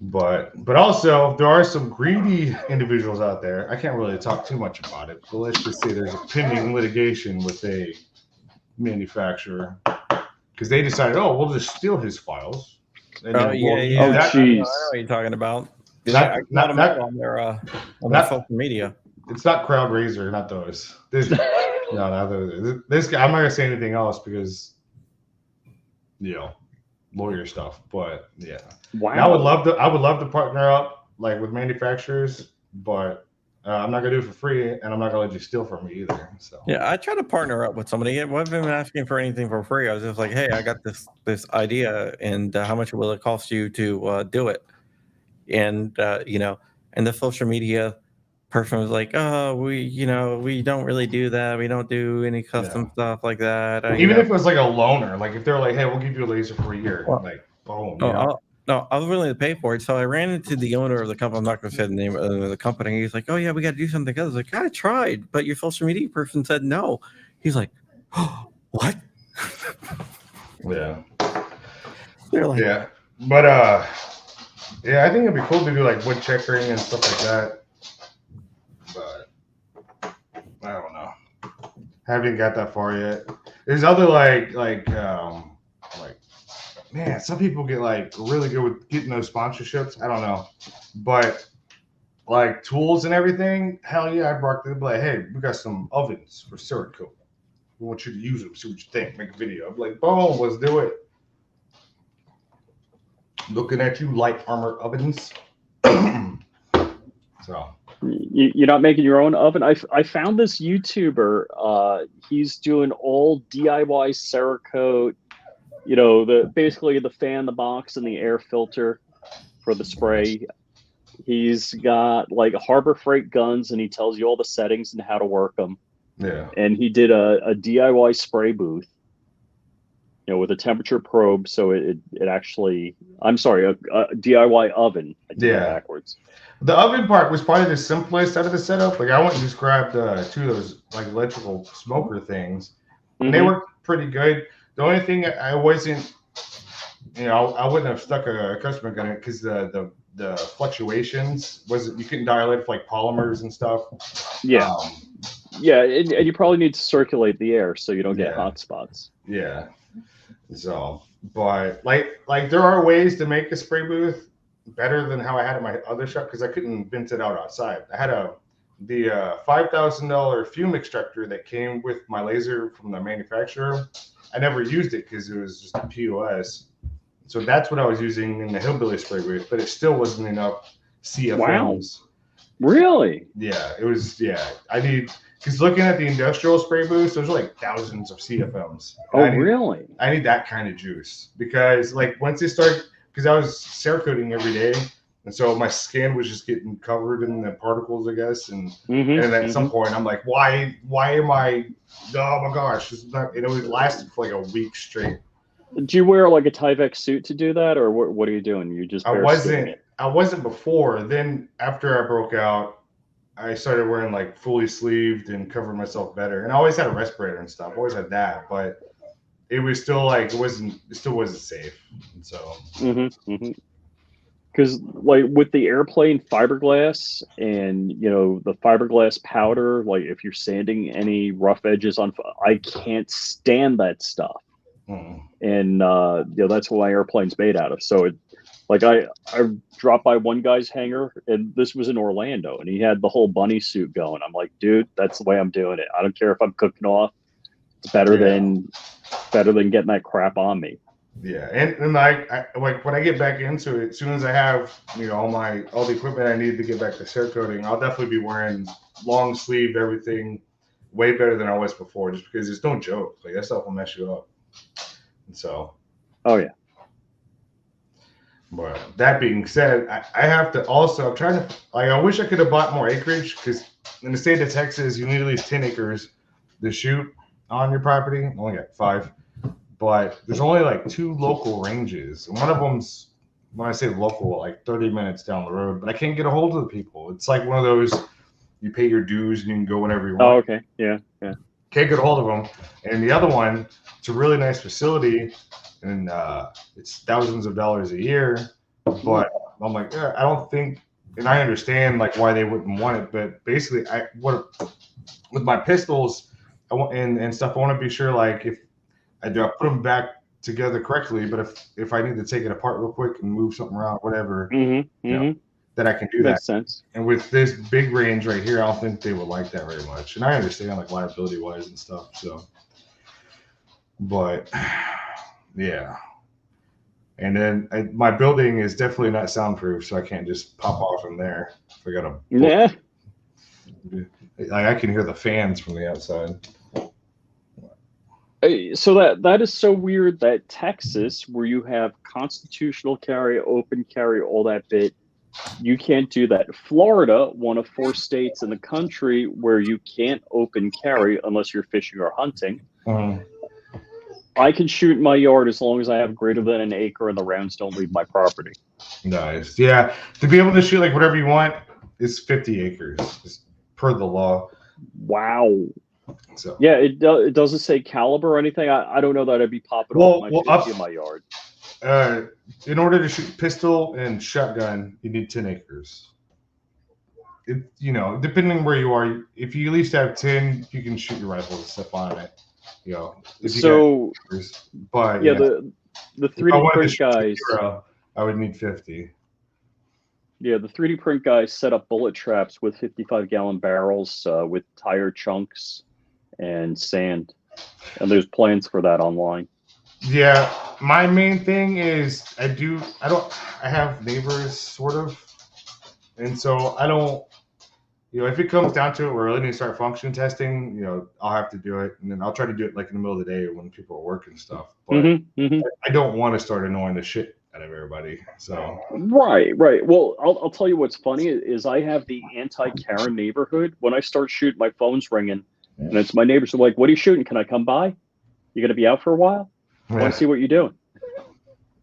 F: But also there are some greedy individuals out there. I can't really talk too much about it, but let's just say there's a pending litigation with a manufacturer because they decided, oh, we'll just steal his files. And
B: Oh,
F: then
B: yeah,
F: we'll
B: yeah.
F: use that-
B: I know what you're talking about. I got them out on their social media.
F: It's not Crowd Razor, not those. No, not those. This guy, I'm not gonna say anything else because, lawyer stuff. But yeah,
C: Wow.
F: and I would love to partner up like with manufacturers, but I'm not gonna do it for free, and I'm not gonna let you steal from me either. So
B: Yeah, I try to partner up with somebody. I wasn't even asking for anything for free. I was just like, hey, I got this idea, and how much will it cost you to do it? And and the social media person was like, oh, we don't really do that. We don't do any custom stuff like that.
F: even if it was like a loaner, like if they're like, hey, we'll give you a laser for a year, like boom.
B: No, I was willing to pay for it. So I ran into the owner of the company. I'm not going to say the name of the company. He's like, oh, yeah, we got to do something else. I was like, I tried, but your social media person said no. He's like, oh, what?
F: Yeah.
B: They're like,
F: Yeah. But, yeah, I think it'd be cool to do like wood checkering and stuff like that. But I don't know. Haven't got that far yet. There's other like man, some people get like really good with getting those sponsorships. I don't know, but like tools and everything, hell yeah, I brought them. Like, hey, we got some ovens for Cerakote. We want you to use them. See what you think. Make a video. I'm like, boom, let's do it. Looking at you, light armor ovens. So
C: you're not making your own oven. I found this YouTuber. He's doing all DIY Cerakote. Basically the fan, the box, and the air filter for the spray. He's got like Harbor Freight guns, and he tells you all the settings and how to work them.
F: yeah,
C: And he did a DIY spray booth, with a temperature probe. So it actually, I'm sorry, a DIY oven. I did that backwards.
F: the oven part was probably the simplest out of the setup. Like I went and just grabbed 2 of those like electrical smoker things, and they worked pretty good. The only thing I wasn't, I wouldn't have stuck a customer gun in it because the fluctuations you couldn't dial it for like polymers and stuff.
C: Yeah. And you probably need to circulate the air so you don't get hot spots.
F: Yeah. So, but like there are ways to make a spray booth better than how I had in my other shop because I couldn't vent it out outside. I had the $5,000 fume extractor that came with my laser from the manufacturer. I never used it because it was just a POS. So that's what I was using in the hillbilly spray booth, but it still wasn't enough CFMs.
C: Wow. Really?
F: Yeah, it was. Yeah, because looking at the industrial spray booths, there's like thousands of CFMs.
C: Really?
F: I need that kind of juice because like once it started, because I was Cerakoting every day, and so my skin was just getting covered in the particles, I guess, and then at some point I'm like, why am I? Oh my gosh, it's not. It lasted for like a week straight.
C: Do you wear like a Tyvek suit to do that, or what are you doing? You just
F: I wasn't before. Then after I broke out, I started wearing like fully sleeved and covered myself better. And I always had a respirator and stuff. Always had that, but it was still like it still wasn't safe. And so
C: because like with the airplane fiberglass and the fiberglass powder, like if you're sanding any rough edges on, I can't stand that stuff. And that's what my airplane's made out of. So I dropped by one guy's hangar, and this was in Orlando, and he had the whole bunny suit going. I'm like, dude, that's the way I'm doing it. I don't care if I'm cooking off. It's better than better than getting that crap on me.
F: Yeah, and like like when I get back into it, as soon as I have all the equipment I need to get back to cerakoting, I'll definitely be wearing long sleeve everything, way better than I was before. Just because it's no joke, like that stuff will mess you up. And so,
C: Oh yeah.
F: but that being said, I have to also. I'm trying to like. I wish I could have bought more acreage because in the state of Texas, you need at least 10 acres to shoot on your property. I only got 5. But there's only like 2 local ranges. And one of them's, when I say local, like 30 minutes down the road. But I can't get a hold of the people. It's like one of those, you pay your dues and you can go whenever you want.
C: Oh, okay. Yeah.
F: Can't get a hold of them. And the other one, it's a really nice facility. And it's thousands of dollars a year. But I'm like, yeah, I don't think, and I understand like why they wouldn't want it. But basically, with my pistols and stuff, I want to be sure like if I put them back together correctly, but if I need to take it apart real quick and move something around, whatever, that I can do that.
C: Makes sense.
F: And with this big range right here, I don't think they would like that very much. And I understand like liability wise and stuff. So, but yeah. And then my building is definitely not soundproof, so I can't just pop off in there. If I got a I can hear the fans from the outside.
C: So that is so weird that Texas, where you have constitutional carry, open carry, all that bit, you can't do that. Florida, one of 4 states in the country where you can't open carry unless you're fishing or hunting. I can shoot in my yard as long as I have greater than an acre and the rounds don't leave my property.
F: Nice. Yeah. To be able to shoot like whatever you want is 50 acres per the law.
C: Wow.
F: So
C: yeah, it doesn't say caliber or anything. I don't know that I'd be popping off my 50 in my yard.
F: In order to shoot pistol and shotgun, you need 10 acres. Depending where you are, if you at least have 10, you can shoot your rifles and stuff on it. But
C: yeah, the 3D print guys,
F: I would need 50.
C: Yeah, the 3D print guys set up bullet traps with 55-gallon barrels with tire chunks and sand, and there's plans for that online.
F: Yeah, my main thing is I have neighbors sort of, and so I don't. If it comes down to it, we're really need to start function testing. I'll have to do it, and then I'll try to do it like in the middle of the day when people are working and stuff. But I don't want to start annoying the shit out of everybody. So
C: right. Well, I'll tell you what's funny is I have the anti-Karen neighborhood. When I start shooting, my phone's ringing, and it's my neighbors are like, "What are you shooting? Can I come by? You gonna be out for a while? I want to see what you're doing."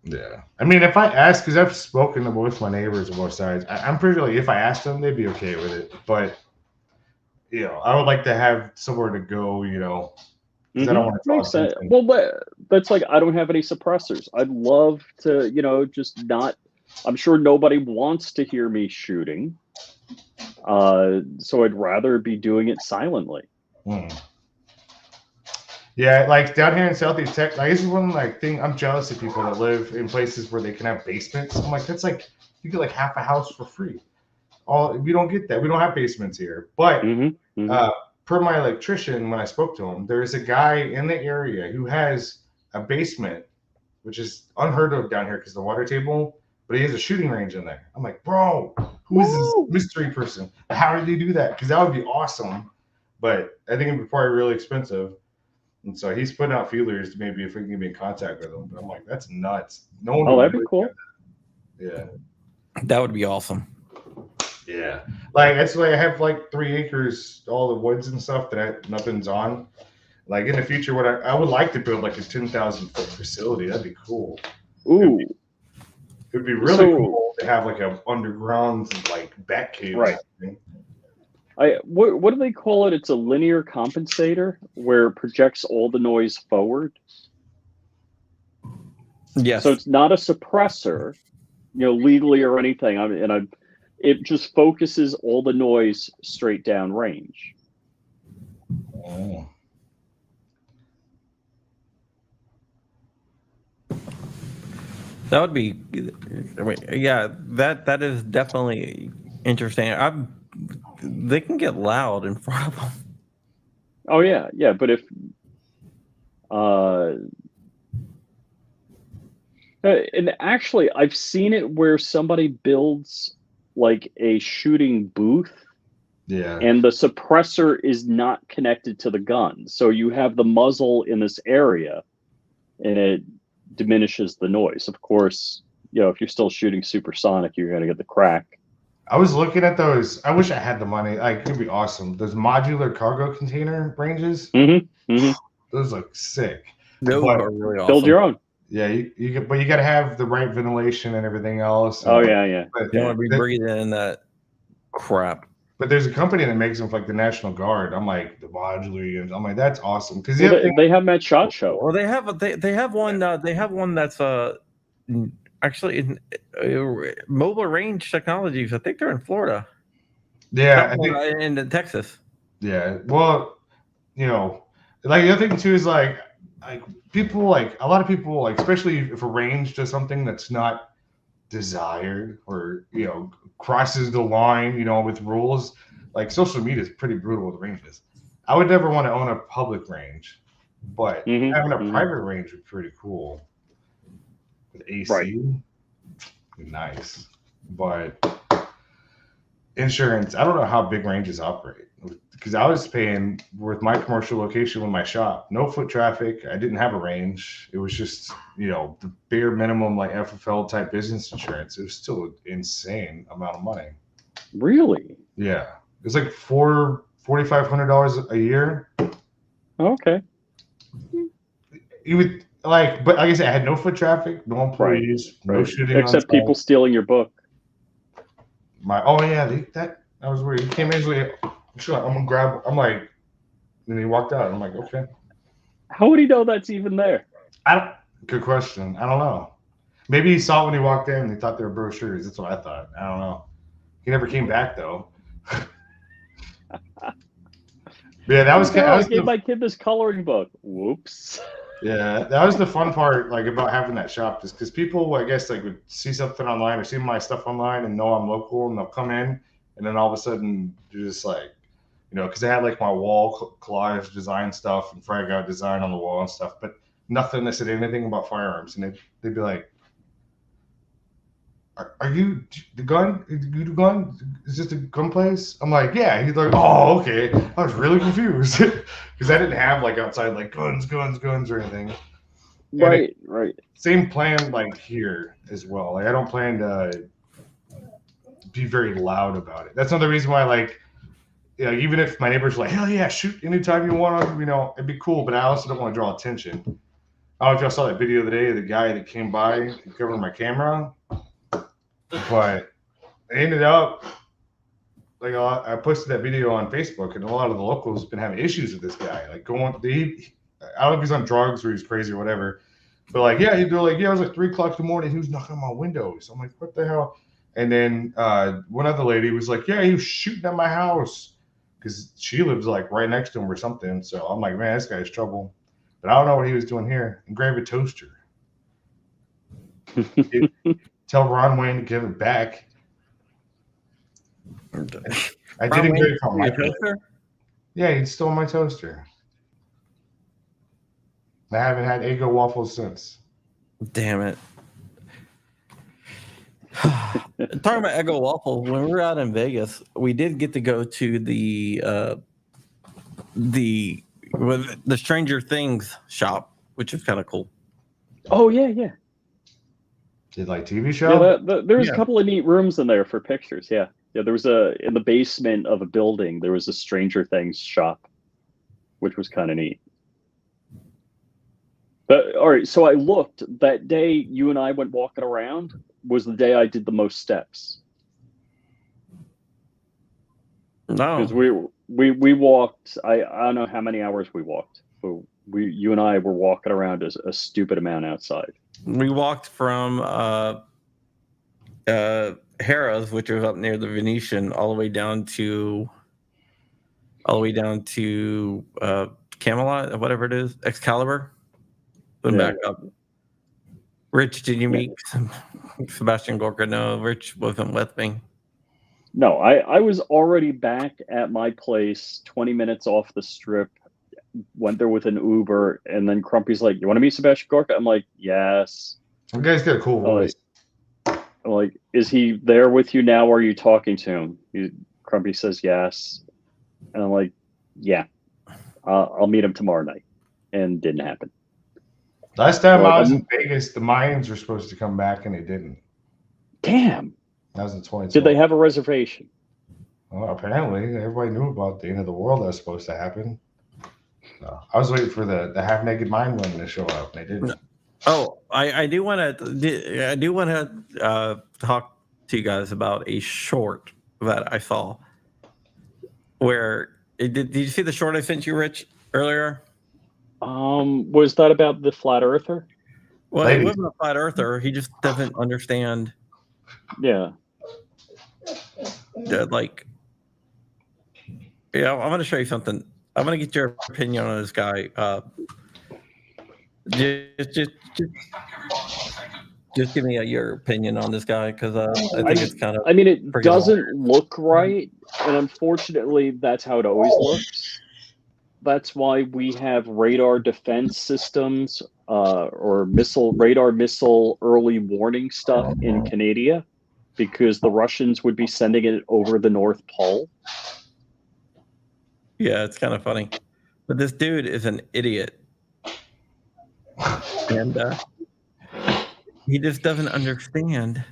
F: Yeah, I mean, if I ask, because I've spoken to both my neighbors on both sides, I'm pretty sure if I asked them, they'd be okay with it. But I would like to have somewhere to go. Because I don't want to
C: make sense. Well, that's like I don't have any suppressors. I'd love to, just not. I'm sure nobody wants to hear me shooting, so I'd rather be doing it silently.
F: Yeah, like down here in Southeast Texas, this is one thing I'm jealous of people that live in places where they can have basements. I'm like, that's like you get like half a house for free. We don't get that. We don't have basements here. But per my electrician, when I spoke to him, there is a guy in the area who has a basement, which is unheard of down here because of the water table. But he has a shooting range in there. I'm like, bro, who is this mystery person? How did they do that? Because that would be awesome. But I think it would be probably really expensive. And so he's putting out feelers to maybe if we can get in contact with him. But I'm like, that's nuts. No one.
C: Oh, that'd be cool.
F: Yeah,
B: that would be awesome.
F: Yeah, that's why I have 3 acres, all the woods and stuff that nothing's on. Like in the future, what I would like to build like a 10,000-foot facility. That'd be cool.
C: Ooh,
F: it'd be really cool to have like an underground bat cave.
C: Right. What do they call it? It's a linear compensator where it projects all the noise forward.
B: Yes.
C: So it's not a suppressor, legally or anything. It just focuses all the noise straight down range.
F: Oh.
B: That would be, yeah. That is definitely interesting. They can get loud in front of them.
C: Oh yeah. But if And actually, I've seen it where somebody builds like a shooting booth,
F: Yeah.
C: and the suppressor is not connected to the gun. So you have the muzzle in this area, and it diminishes the noise. Of course, if you're still shooting supersonic, you're going to get the crack.
F: I was looking at those. I wish I had the money. Like, it could be awesome. Those modular cargo container ranges. Those look sick.
B: Those
F: But
B: are really awesome.
C: Build your own.
F: yeah, but you got to have the right ventilation and everything else.
C: Oh yeah.
F: But,
B: You don't want to be breathing in that crap.
F: But there's a company that makes them for like the National Guard. I'm like, the modular units. I'm like, that's awesome because
C: they have them at SHOT Show.
B: Well, they have one. They have one that's actually in Mobile Range Technologies. I think they're in Florida.
F: Yeah,
B: I think in Texas.
F: Yeah, well, like the other thing too is like people, like a lot of people, like especially if a range does something that's not desired or crosses the line, with rules. Like social media is pretty brutal with ranges. I would never want to own a public range, but having a private range would be pretty cool with AC.
C: Right.
F: Nice, but insurance. I don't know how big ranges operate because I was paying with my commercial location with my shop, no foot traffic. I didn't have a range. It was just, the bare minimum like FFL type business insurance. It was still an insane amount of money.
C: Really?
F: Yeah. It was like $4,500 a year.
C: Okay.
F: You would but like I said, I had no foot traffic, no employees, no shooting.
C: Except people stealing your book.
F: That was weird. He came in, like, sure, I'm gonna grab. I'm like, and he walked out. I'm like, okay.
C: How would he know that's even there?
F: Good question. I don't know. Maybe he saw it when he walked in and he thought they were brochures. That's what I thought. I don't know. He never came back though. Yeah, that was.
C: I gave my kid this coloring book. Whoops.
F: Yeah, that was the fun part, like about having that shop, is because people, I guess, like would see something online or see my stuff online and know I'm local, and they'll come in, and then all of a sudden you're just like, because I had like my wall collage design stuff and frag out design on the wall and stuff, but nothing that said anything about firearms, and they'd be like, "Are you the gun? You the gun? Is this the gun place?" I'm like, "Yeah." He's like, "Oh, okay." I was really confused because I didn't have like outside like guns or anything.
C: Right.
F: Same plan like here as well. Like I don't plan to be very loud about it. That's another reason why, like, even if my neighbors are like, "Hell yeah, shoot anytime you want," it'd be cool. But I also don't want to draw attention. I don't know if y'all saw that video the day of the guy that came by and covered my camera. But I ended up, like, I posted that video on Facebook, and a lot of the locals have been having issues with this guy. Like, I don't know if he's on drugs or he's crazy or whatever. But, like, yeah, it was like 3 o'clock in the morning. He was knocking on my windows. I'm like, what the hell? And then one other lady was like, yeah, he was shooting at my house because she lives, like, right next to him or something. So I'm like, man, this guy's trouble. But I don't know what he was doing here. Engrave a toaster. Tell Ron Wayne to give it back. I did engrave on my toaster. Yeah, he stole my toaster. I haven't had Eggo waffles since.
B: Damn it. Talking about Eggo waffles, when we were out in Vegas, we did get to go to the Stranger Things shop, which is kind of cool.
C: Oh yeah.
F: Did like TV show?
C: Yeah, there was a couple of neat rooms in there for pictures. Yeah. There was in the basement of a building. There was a Stranger Things shop, which was kind of neat. But all right, so I looked that day. You and I went walking around. Was the day I did the most steps.
B: No,
C: because we walked. I don't know how many hours we walked. But you and I were walking around a stupid amount outside.
B: We walked from Harrah's, which was up near the Venetian, all the way down to Camelot, whatever it is, Excalibur. Then back up. Rich, did you meet Sebastian Gorka? No, Rich wasn't with me.
C: No, I was already back at my place 20 minutes off the strip went there with an Uber, and then Crumpy's like, "You want to meet Sebastian Gorka?" I'm like, "Yes."
F: You guys got a cool voice.
C: I'm like, "Is he there with you now? Or are you talking to him?" Crumpy says yes, and I'm like, "Yeah, I'll meet him tomorrow night," and didn't happen.
F: Last time I was in Vegas, the Mayans were supposed to come back, and they didn't.
C: Damn.
F: That was in 2012.
C: Did they have a reservation?
F: Well, apparently, everybody knew about the end of the world that was supposed to happen. So I was waiting for the half-naked Mayan women to show up, and they didn't.
B: Oh, I do want to talk to you guys about a short that I saw. Where did you see the short I sent you, Rich, earlier?
C: Was that about the flat earther?
B: Well, it wasn't a flat earther. He just doesn't understand.
C: Yeah.
B: Like, yeah, I'm going to show you something. I'm going to get your opinion on this guy. Just give me your opinion on this guy, because I think it's kind of.
C: I mean, it doesn't look right, and unfortunately, that's how it always looks. That's why we have radar defense systems or radar missile early warning stuff in Canada, because the Russians would be sending it over the North Pole.
B: Yeah, it's kind of funny. But this dude is an idiot. And he just doesn't understand.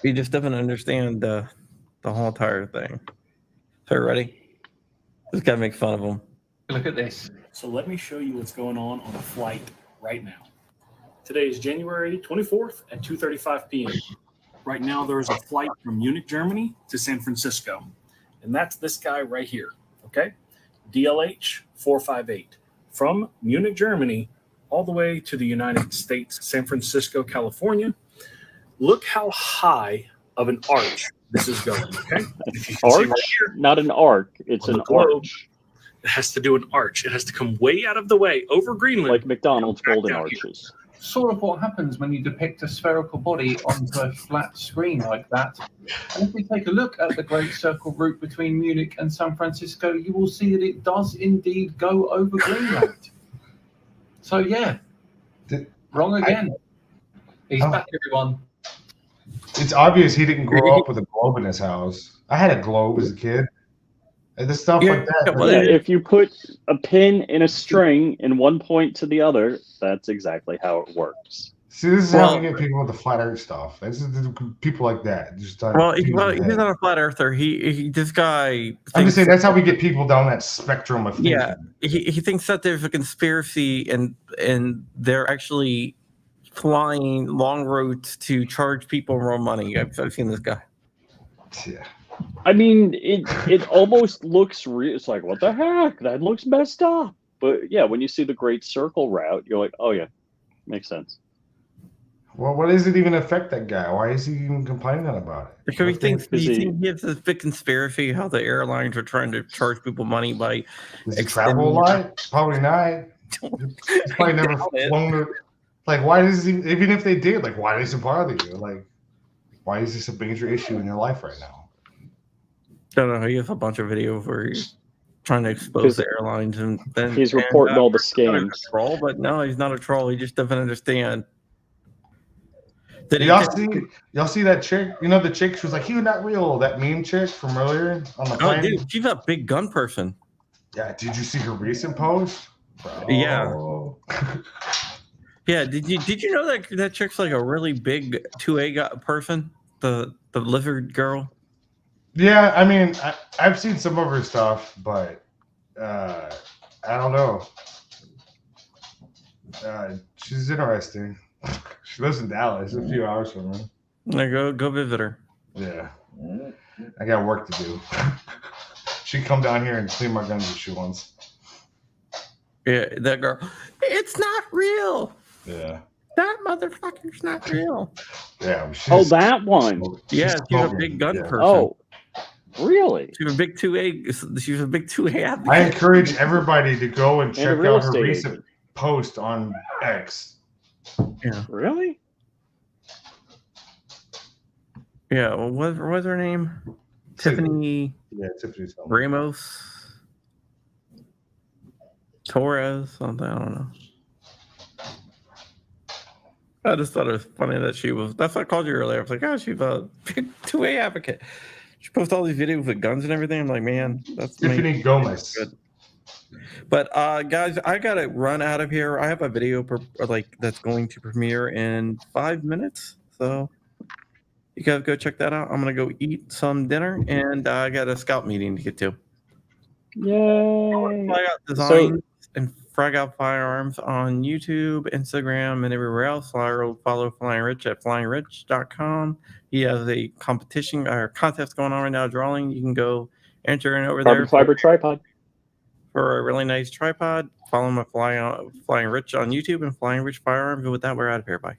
B: He just doesn't understand the whole entire thing. So, ready? This guy makes fun of him.
G: Look at this.
H: So let me show you what's going on a flight right now. Today is January 24th at 2:35 p.m. Right now, there is a flight from Munich, Germany to San Francisco. And that's this guy right here, okay? DLH 458. From Munich, Germany, all the way to the United States, San Francisco, California. Look how high of an arch this is going, okay? If you can see
C: Arch?
H: right here,
C: Not an arc. It's an arch.
H: it has to do an arch. It has to come way out of the way over Greenland.
C: Like McDonald's
H: back
C: golden
H: down
C: arches.
G: Sort of what happens when you depict a spherical body onto a flat screen like that. And if we take a look at the Great Circle route between Munich and San Francisco, you will see that it does indeed go over Greenland. So yeah, wrong again. He's back, everyone.
F: It's obvious he didn't grow up with a globe in his house. I had a globe as a kid. And the stuff like that.
C: Yeah, if you put a pin in a string in one point to the other, that's exactly how it works.
F: See, this is how we get people with the flat earth stuff. This is people like that. Just
B: he's not a flat earther. This guy.
F: I'm just saying that's how we get people down that spectrum of thinking.
B: Yeah, he thinks that there's a conspiracy and they're actually flying long routes to charge people more money. I've seen this guy.
F: Yeah.
C: I mean, it almost looks real. It's like, what the heck? That looks messed up. But yeah, when you see the Great Circle route, you're like, oh yeah, makes sense.
F: Well, what does it even affect that guy? Why is he even complaining about it?
B: Because he thinks he has this big conspiracy how the airlines are trying to charge people money by.
F: Does he travel a lot? Probably not. He's probably never flown to. Like, why does he? Even if they did, like, why does it bother you? Like, why is this a major issue in your life right now?
B: I don't know. He has a bunch of videos where he's trying to expose the airlines, and then
C: he's reporting all the scams.
B: Troll, but no, he's not a troll. He just doesn't understand.
F: Y'all see that chick? You know the chick? She was like, "You're not real." That meme chick from earlier on the plane.
B: Oh, dude, she's a big gun person.
F: Yeah. Did you see her recent post? Bro.
B: Yeah. Yeah. Did you know that chick's like a really big 2A person? The lizard girl.
F: Yeah, I mean, I've seen some of her stuff, but I don't know. She's interesting. She lives in Dallas, a few hours from her.
B: Now go visit her.
F: Yeah, I got work to do. She'd come down here and clean my guns if she wants.
B: Yeah, that girl. It's not real.
F: Yeah.
B: That motherfucker's not real.
F: Yeah.
C: That one.
B: She's a big gun person.
C: Oh, really?
B: She's a big 2A. She's a big 2A advocate.
F: I encourage everybody to go and check out her recent post on X.
B: Yeah.
C: Really?
B: Yeah, well, what was her name? Tiffany
F: Yeah, Tiffany's home.
B: Ramos Torres, something. I don't know. I just thought it was funny that she was. That's why I called you earlier. I was like, oh, she's a 2A advocate. She posts all these videos with guns and everything. I'm like, man, that's
F: Tiffany Gomez.
B: good. But guys, I gotta run out of here. I have a video that's going to premiere in 5 minutes, so you guys go check that out. I'm gonna go eat some dinner, and I got a scout meeting to get to.
C: Yay!
B: Flag Out Designs and Frag Out Firearms on YouTube, Instagram, and everywhere else. Follow Flying Rich at flyingrich.com. He has a competition or contest going on right now, drawing. You can go enter in over
C: Carbon
B: there
C: fiber tripod.
B: for a really nice tripod. Follow him at Flying Rich on YouTube and Flying Rich Firearms. And with that, we're out of here. Bye.